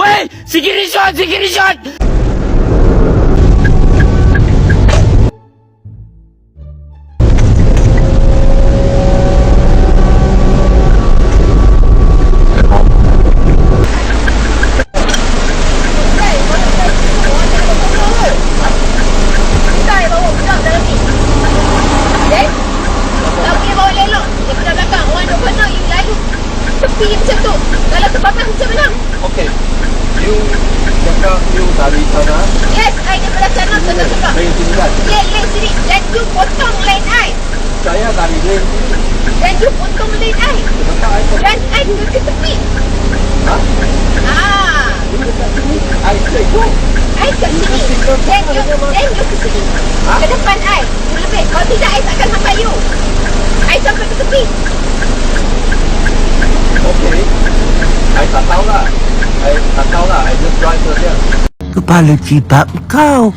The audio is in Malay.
Weh, screenshot, screenshot. Tepi macam tu. Kalau terbakar macam mana? Okay. You cakap you dari sana. Yes, I daripada sana ke sana. Lane sini kan? Yeah, lane sini. Dan you potong lane I. Saya dari lane sini. Dan you potong lane I. Kenapa I potong? Dan I duduk ke tepi. Ha? Ah, You dekat sini. I say go. I kat sini. Dan you ke sini. Ha? Ke depan I. Lebih. Kalau tidak, I takkan sampai you. I sampai ke tepi. Okay. I tak tahu lah. I tak tahu lah. I just drive saja. Kepala cipak kau.